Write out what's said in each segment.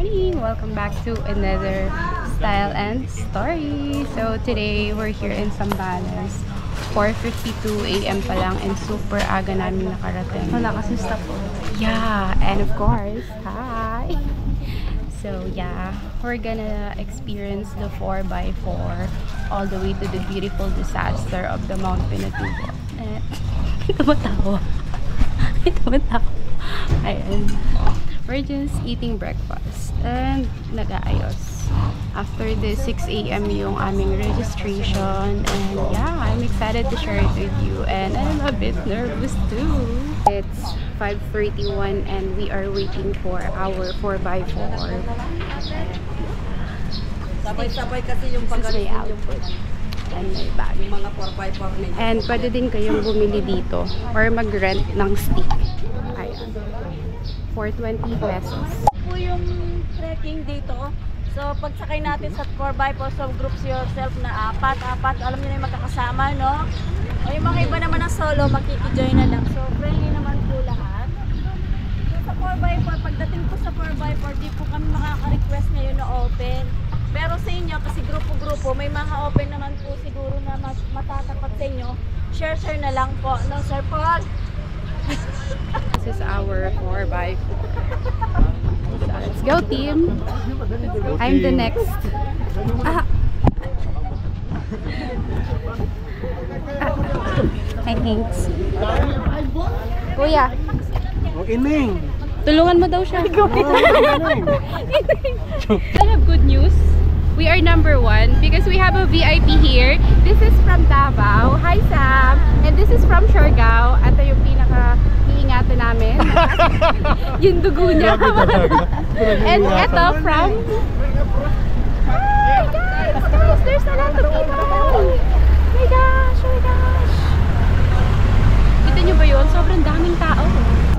morning! Welcome back to another Style and Story. So today we're here in Zambales. 4:52 AM pa lang and super aga namin nakarating. Wala kasi stop po. Yeah, and of course, hi! So yeah, we're gonna experience the 4x4 all the way to the beautiful disaster of the Mount Pinatubo. Ito matawa. Ito matawa. Ayan. We're just eating breakfast and nag-aayos. After the 6 AM yung aming registration, and yeah, I'm excited to share it with you and I'm a bit nervous too. It's 5:31 and we are waiting for our 4x4. Sabay-sabay kasi yung This is my outfit and my bag. Yung mga 4x4 ninyo. And pwede din kayong bumili dito or mag-rent ng stick. Ayan. For 20 pesos. Po yung trekking dito. So pagsakay natin sa 4x4, so groups yourself na apat, alam niyo na yung magkakasama, no? O yung mga iba naman ng solo, makikijoin na lang. So friendly naman po lahat. So sa 4x4, pagdating po sa 4x4, di po kami makaka-request ngayon na open. Pero sa inyo, kasi grupo-grupo, may mga open naman po siguro na matatapat sa inyo. Share na lang po. No, Sir Paul? This is our 4x4. So let's go, team. I'm the next. Thanks. Kuya. Ining. Tulungan mo daw siya. I have good news. We are number 1 because we have a VIP here. This is from Davao. Hi, Sam. And this is from Siargao. At yung pinaka-iingatan namin. Yung dugo niya. And ito from... Hi, guys! There's a lot of people! Oh my gosh! Oh my gosh! Kita nyo ba yun? Sobrang daming tao.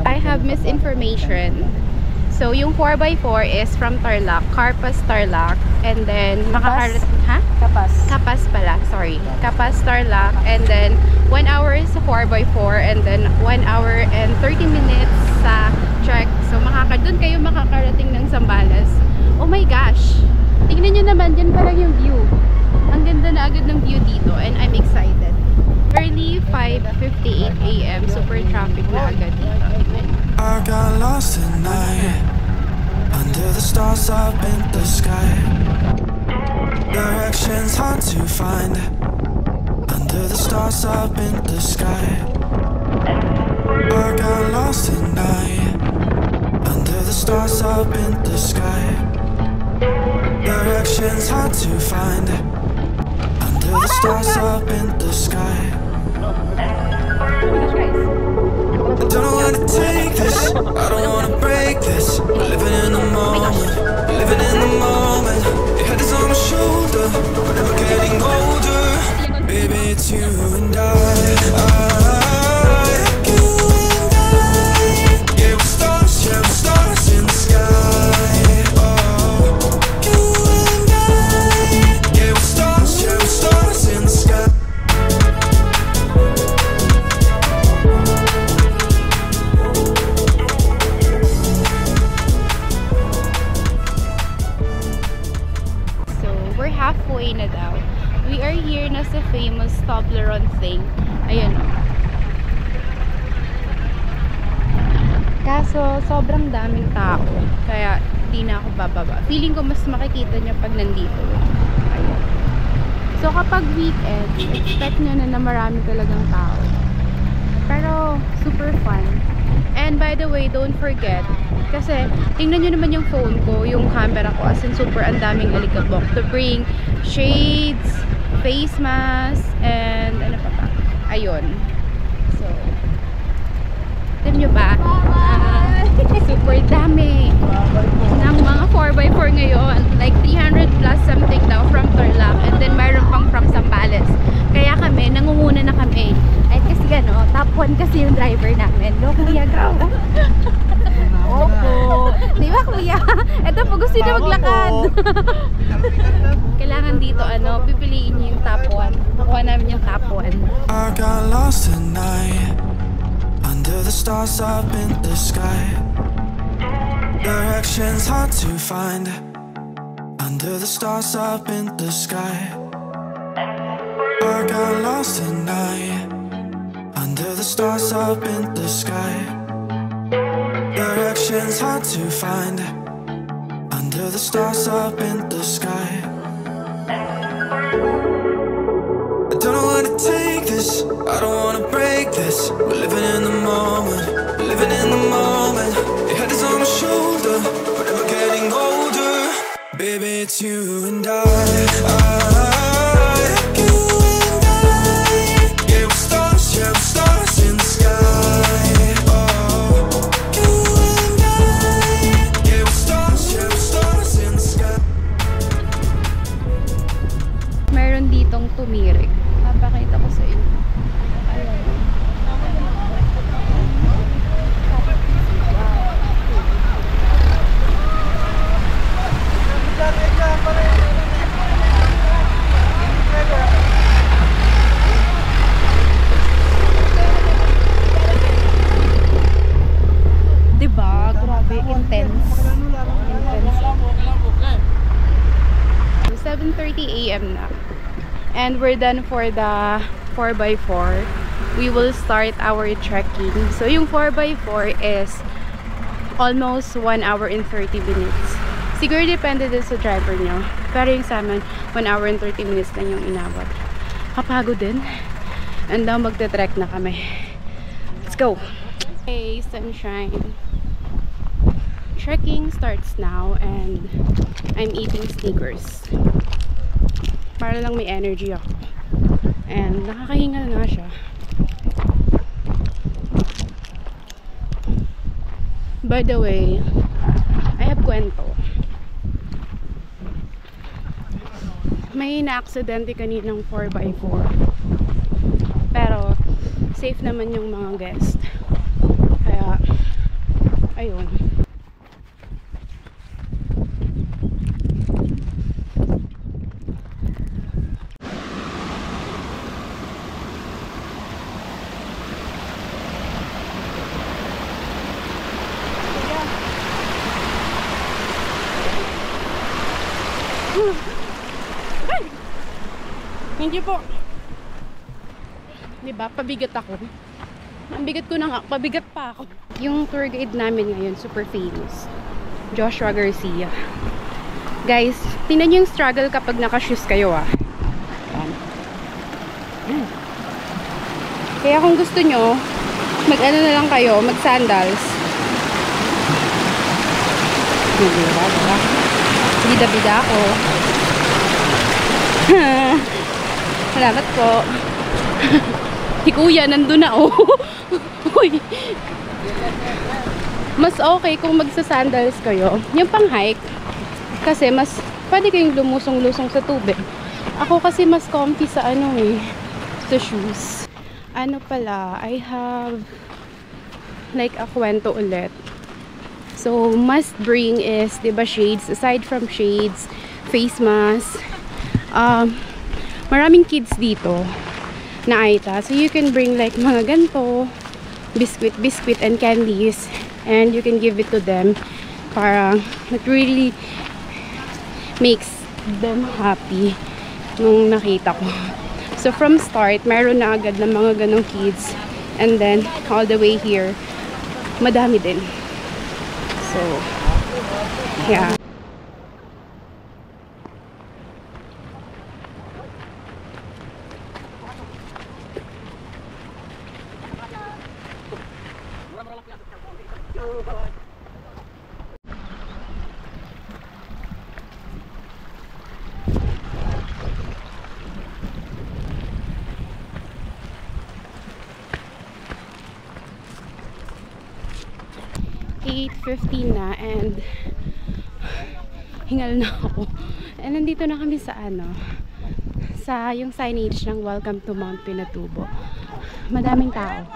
I have misinformation. So, yung 4x4 is from Tarlac, Carpas Tarlac, and then Capas pala, sorry. Capas Tarlac, and then 1 hour sa 4x4, and then 1 hour and 30 minutes sa trek. So, doon kayo makakarating ng Zambales. Oh my gosh! Tingnan nyo naman, dyan parang yung view. Ang ganda na agad ng view dito, and I'm excited. Early 5:58 AM, super traffic na agad dito. I got lost at night under the stars up in the sky. Directions hard to find under the stars up in the sky. I got lost at night under the stars up in the sky. Directions hard to find under the stars up in the sky. I don't know where to take this, I don't wanna break this. We're living in the moment, we're living in the moment. Your head is on my shoulder, we're never getting older. Baby, it's you and I. You and I. Yeah, we're stars in the sky. Oh, you and I. Yeah, we're stars in the sky. Halfway na daw. We are here na sa famous Toblerone thing. Ayan o. Kaso, sobrang daming tao. Kaya, di na ako bababa. Feeling ko mas makikita nyo pag nandito. Ayan. So, kapag weekend, expect nyo na marami talagang tao. Pero, super fun. And by the way, don't forget, kasi tingnan nyo naman yung phone ko, yung camera ko, as in super ang daming alikabok, to bring shades, face mask, and ano pa ba? Ayun. So, alam nyo ba? Super dami ng mga 4x4 ngayon. Like 300 plus something daw from Tarlac, and then mayroon pang from Zambales. Kaya kami, nangunguna na kami. Ay kasi gano, top 1 kasi yung driver namin. No, kuya, go! Opo! Di ba, kuya? Ito po, gusto nyo maglakad. Kailangan dito, pipiliin nyo yung top 1. Nakuha namin yung top 1. I got lost at night under the stars up in the sky. Direction's hard to find under the stars up in the sky. I got lost at night under the stars up in the sky. Direction's hard to find under the stars up in the sky. I don't know where to take this, I don't wanna break this. We're living in the moment, we're living in the moment. Your head is on my shoulder, we're never getting older. Baby, it's you and I. You and I. Yeah, we're stars in the sky. Oh, you and I. Yeah, we're stars in the sky. Meron ditong tumirik. Papakita ko sa inyo. Ayan. Diba? Grabe, intense. 7:30 AM na. And we're done for the 4x4. We will start our trekking. So yung 4x4 is almost 1 hour and 30 minutes. Siguro depende din sa driver nyo. Pero yung sa amin, 1 hour and 30 minutes lang yung inabot. Kapagod din. And now magte-trek na kami. Let's go! Hey, sunshine. Trekking starts now and I'm eating Snickers. Para lang may energy ako. And nakakahingal nga siya. By the way, I have kwento. May na-aksidente kaninang 4x4. Pero safe naman yung mga guest. Kaya ayun. Hindi po. Diba? Pabigat ako. Ang bigat ko na nga. Pabigat pa ako. Yung tour guide namin ngayon, super famous. Joshua Garcia. Guys, tingnan nyo yung struggle kapag naka-shoes kayo ah. Kaya kung gusto nyo, mag-ano na lang kayo, mag-sandals. Diba? Bida-bida ako. Salamat po. Si kuya nandun na oh. Uy. Mas okay kung magsa-sandals kayo. Yung pang hike. Kasi mas pwede kayong lumusong-lusong sa tubig. Ako kasi mas comfy sa ano eh. Sa shoes. Ano pala, I have like a kwento ulit. So must bring is, diba, shades. Aside from shades, face mask. Maraming kids dito na Aita. So you can bring like mga ganito, biscuit and candies, and you can give it to them para it really makes them happy nung nakita ko. So from start, meron na agad na mga ganong kids, and then all the way here, madami din. So, yeah. .15 na and hingal na ako. And nandito na kami sa ano, sa yung signage ng Welcome to Mount Pinatubo. Madaming tao.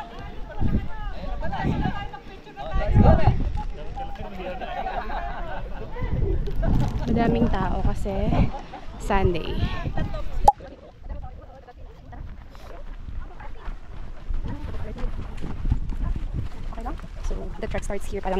Madaming tao kasi Sunday. So, the trek starts here pa lang.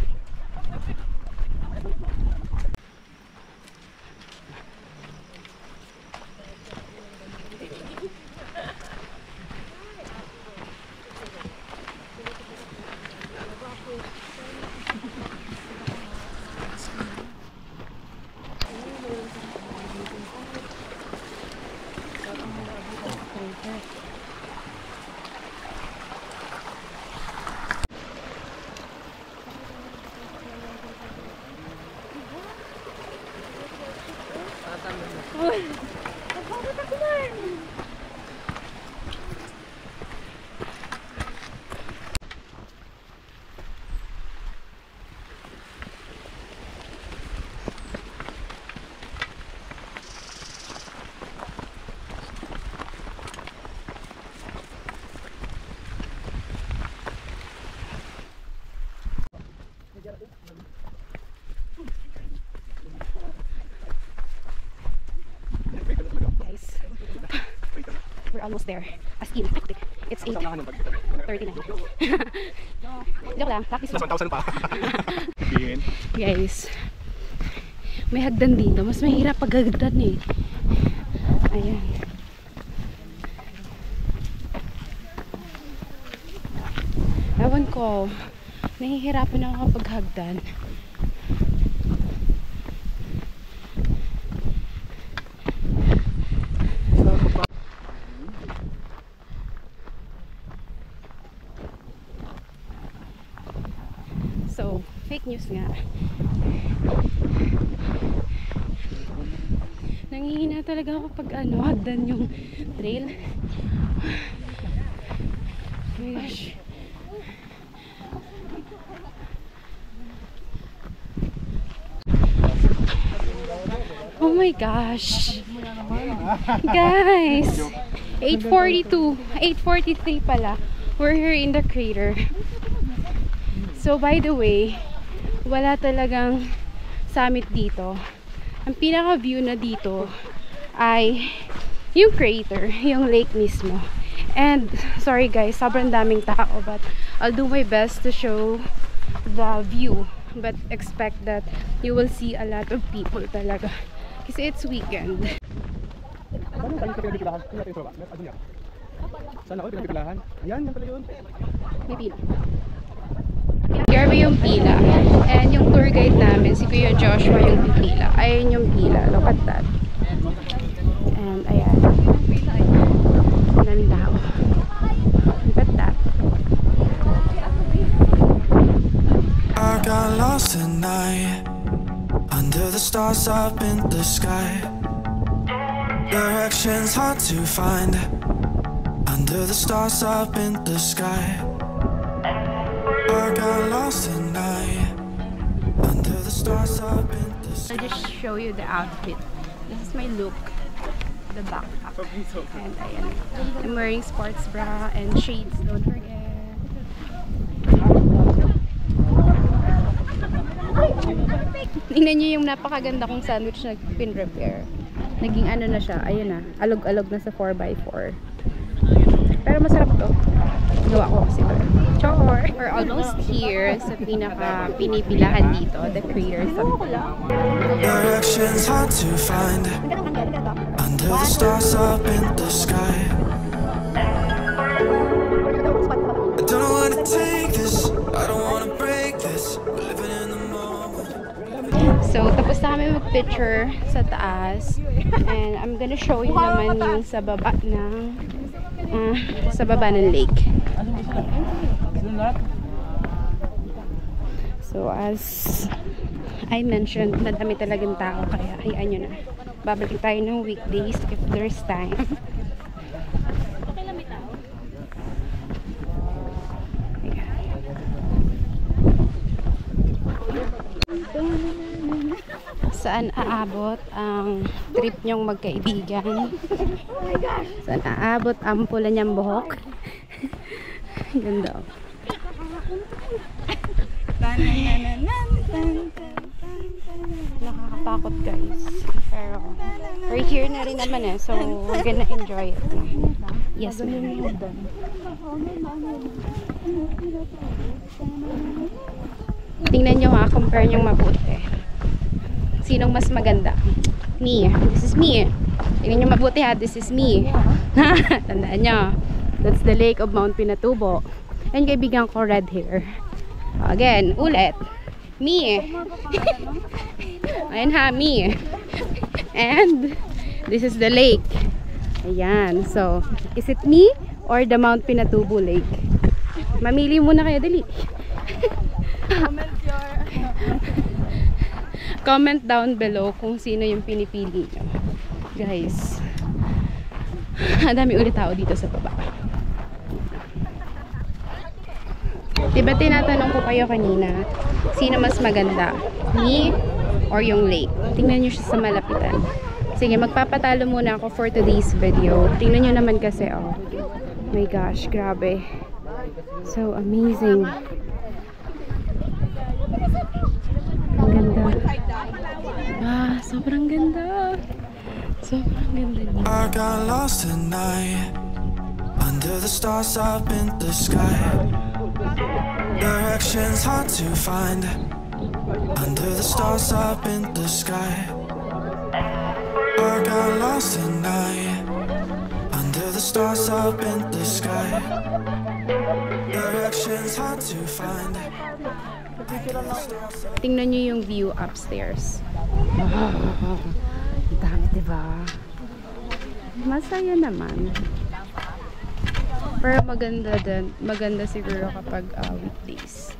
We're almost there. As in, it's 8:39. Joke lang, practice lang. 1,000 pa. Guys, may hagdan dito. Mas mahirap pag hagdan eh. Ayan. Ewan ko, nahihirapan ako kapag hagdan. So, fake news nga. Nangihina talaga ako pag hagdan yung trail. Oh my gosh. Oh my gosh. Guys, 8:42, 8:43 pala. We're here in the crater. So by the way, wala talagang summit dito. Ang pinaka view na dito ay yung crater, yung lake mismo. And sorry guys, sobrang daming tao, but I'll do my best to show the view, but expect that you will see a lot of people talaga kasi it's weekend. Sana ako pinagpilahan. Ayan, yan pala yun. May pila. Here yung pila. And yung tour guide namin, si Kuya Joshua yung pila. Ayan yung pila. Look at that. And ayan. Maraming tao. Look at that. I got lost tonight under the stars up in the sky. Directions hard to find under the stars up in the sky. I got lost tonight under the stars up in the sky. I'll just show you the outfit. This is my look. The backpack. And ayan. I'm wearing sports bra and shades. Don't forget. Tingnan nyo yung napakaganda kong sandwich na pin-repair. Naging ano na siya. Ayun na. Alog-alog na sa 4x4. Pero masarap to. Gawa ko kasi ito. Chor! We're almost here sa pinaka-pinipilahan dito. The crater something. Directions hard to find under the stars up in the sky. I don't know where to take this. I don't wanna break this. We're living in the moment. So, tapos na kami mag-picture sa taas. And I'm gonna show you naman yung sa baba ng lake. So, as I mentioned, madami talagang tao. Kaya, hayaan nyo na. Babalik tayo ng weekdays if there's time. Saan aabot ang trip nyong magkaibigan? Saan aabot ang pula niyang buhok? Ganda. Nakakatakot guys. Pero we're here na rin naman eh. So we're gonna enjoy it. Yes, ma'am. Tingnan nyo ha, compare nyo mabuti. Sinong mas maganda? Me. This is me. Tingnan nyo mabuti ha, this is me. Tandaan nyo. That's the lake of Mount Pinatubo. And kaibigan ko, red hair. Again, ulit. Me. Ayan ha, me. And this is the lake. Ayan. So, is it me or the Mount Pinatubo Lake? Mamili muna kayo, dali. Comment down below kung sino yung pinipili nyo. Guys, ang dami ulit tao dito sa baba. Diba tinatanong ko kayo kanina, sino mas maganda? Me or yung lake? Tingnan nyo siya sa malapitan. Sige, magpapatalo muna ako for today's video. Tingnan nyo naman kasi, oh. My gosh, grabe. So amazing. Ang ganda. Ah, sobrang ganda. Sobrang ganda niya. I got lost at night under the stars up in the sky. Directions hard to find under the stars up in the sky. I got lost at night under the stars up in the sky. Directions hard to find. Tingnan nyo yung view upstairs. Wow. Ang dami, diba? Masaya naman. Pero maganda din. Maganda siguro kapag weekdays.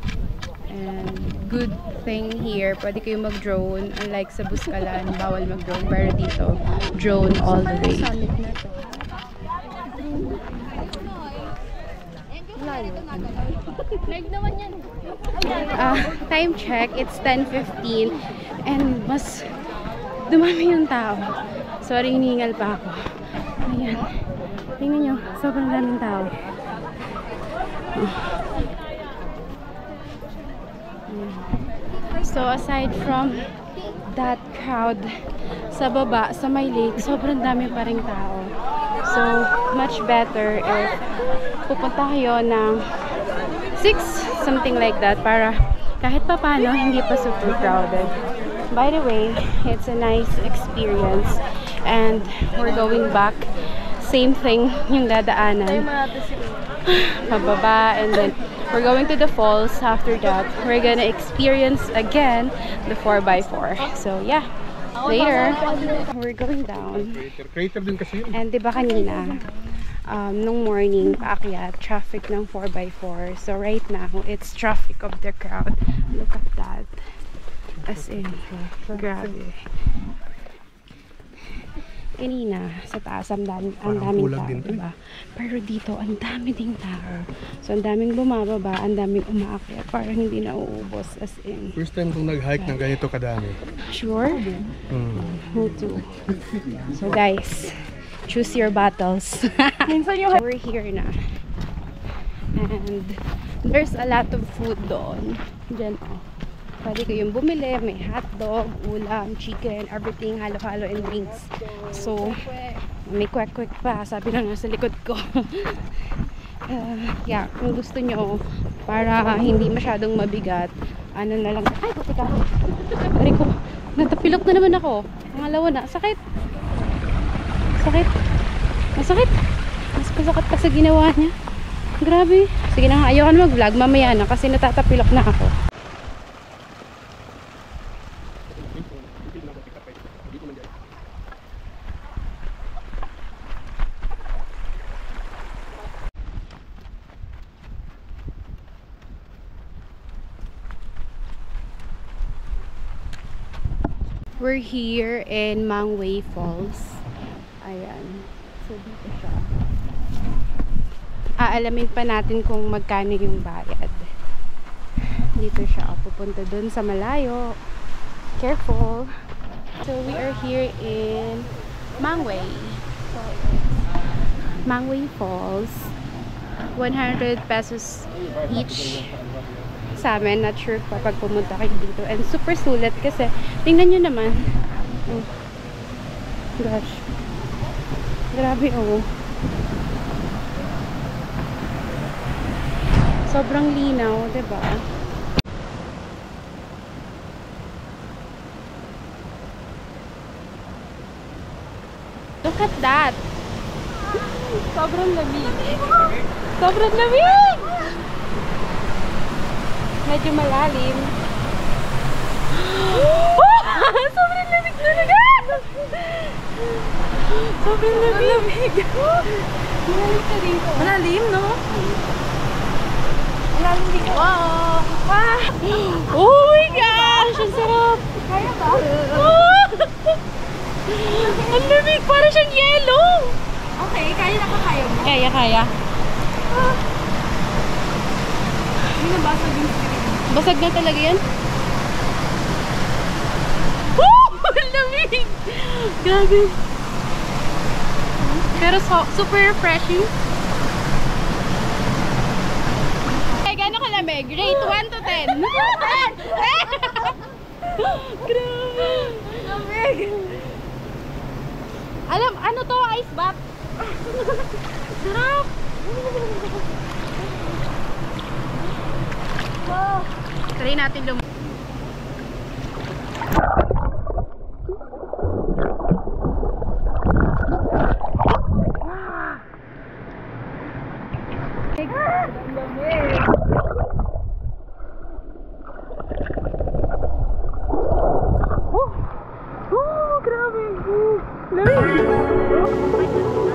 And good thing here, pwede kayo mag-drone. Unlike sa Buscalan, bawal mag-drone. Pero dito, drone all the way. Time check, it's 10:15 and mas dumami yung tao. Sorry, hinihingal pa ako. Ayan. Tingnan nyo, sobrang daming tao. So aside from that crowd sa baba, sa may lake, sobrang dami pa ring tao. So much better if pupunta kayo ng 6, something like that, para kahit pa paano hindi pa super crowded. By the way, it's a nice experience and we're going back. Same thing yung dadaanan. Pababa, and then we're going to the falls. After that, we're gonna experience again the 4x4. So yeah, later we're going down. Crater din kasi yun. And diba kanina, nung morning, paakyat, traffic ng 4x4. So right now, it's traffic of the crowd. Look at that. As in, grabe. Kanina, sa taas, ang daming tao, diba? Pero dito, ang dami ding tao. So, ang daming bumababa, ang daming umaakyat. Parang hindi na uubos, as in. First time kong nag-hike ng ganito kadami. Sure? Me too. So, guys, choose your battles. We're here na. And there's a lot of food doon. Diyan, oh. Pwede kayong bumili. May hotdog, ulam, chicken, everything, halo-halo, and drinks. So, may kwek-kwek pa. Sabi na nasa likod ko. Yeah, kung gusto nyo, para hindi masyadong mabigat, ano na lang. Ay, buti ka. Pari ko, natapilok na naman ako. Pangalawa na. Sakit. Sakit. Masakit. Mas masakit pa sa ginawa niya. Grabe. Sige na nga, ayaw na mag-vlog. Mamaya na kasi natatapilok na ako. We're here in Mangway Falls. Ayan. So, dito siya. Aalamin pa natin kung magkano yung bayad. Dito siya. Pupunta dun sa malayo. Careful. So, we are here in Mangway. So, Mangway Falls. 100 pesos each sa amin. Not sure kapag pumunta kayo dito. And super sulit kasi tingnan nyo naman. Oh. Gosh. Grabe, oh. Sobrang linaw, diba? Look at that. Sobrang lamig. Sobrang lamig! Medyo malalim. Sobrang lamig talaga! Sobrang lamig. Malalim ka dito. Malalim, no? Malalim dito. Wow! Ah! Oh my gosh! Ang sarap! Kaya ba? Ang lamig! Parang siyang yellow! Okay, kaya na pa kaya mo. Kaya. Hindi na basag yung screen. Basag na talaga yan. Woo! Ang lamig! Grabe. Pero super refreshing. Ay, gano'n kalamig? Rate 1 to 10. Grabe. Lamig! Ano to? Ice bath? Sarap! Wow! Try natin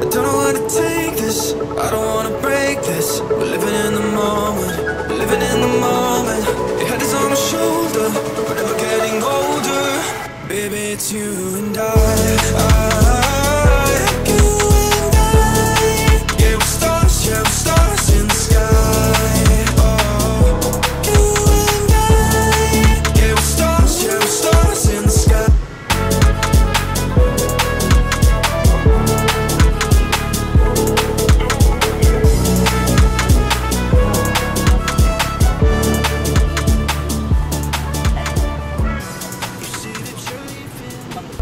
I don't know how to take this, I don't wanna break this. We're living in the moment, we're living in the moment. Your head is on my shoulder, we're never getting older. Baby, it's you and yeah, we're stars in the sky. Oh, yeah, we're stars in the sky.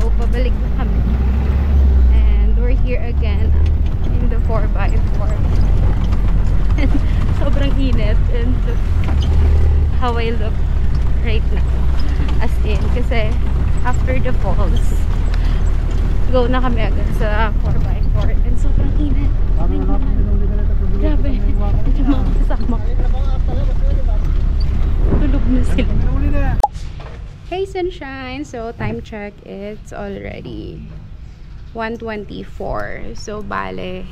So, pabalik na kami. And we're here again in the 4x4. And sobrang init. And look how I look right now. As in, kasi after the falls, go na kami agad sa 4x4. And sobrang init. Grabe. At yung mga kasama ko. Tulog na sila. Hey sunshine! So time check, it's already 1:24. So bale,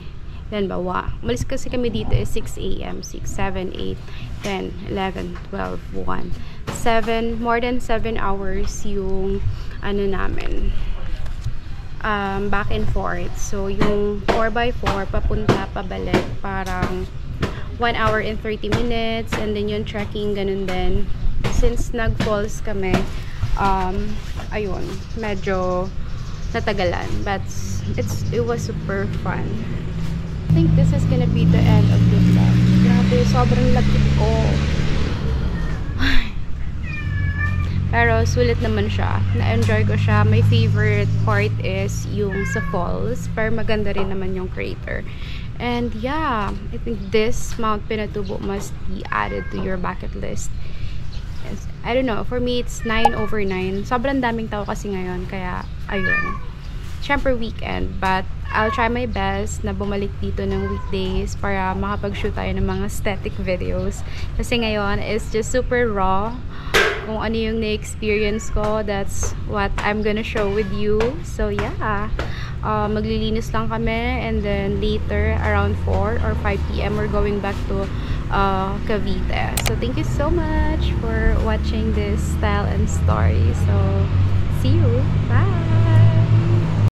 yan ba? Umalis kasi kami dito is 6 AM, 6, 7, 8, 10, 11, 12, 1, 7, more than 7 hours yung ano namin, back and forth. So yung 4x4 papunta pabalik parang 1 hour and 30 minutes, and then yung trekking ganun din. Since nag-falls kami, ayun, medyo natagalan, but it was super fun. I think this is gonna be the end of the vlog. Grabe, sobrang lagkit ko. Pero sulit naman siya. Na-enjoy ko siya. My favorite part is yung sa falls, pero maganda rin naman yung crater. And yeah, I think this Mount Pinatubo must be added to your bucket list. I don't know, for me it's 9/9. Sobrang daming tao kasi ngayon, kaya ayun. Syempre weekend, but I'll try my best na bumalik dito ng weekdays para makapag-shoot tayo ng mga aesthetic videos. Kasi ngayon is just super raw. Kung ano yung na-experience ko, that's what I'm gonna show with you. So yeah, maglilinis lang kami, and then later around 4 or 5 PM we're going back to Cavite. So thank you so much for watching this style and story. So see you. Bye.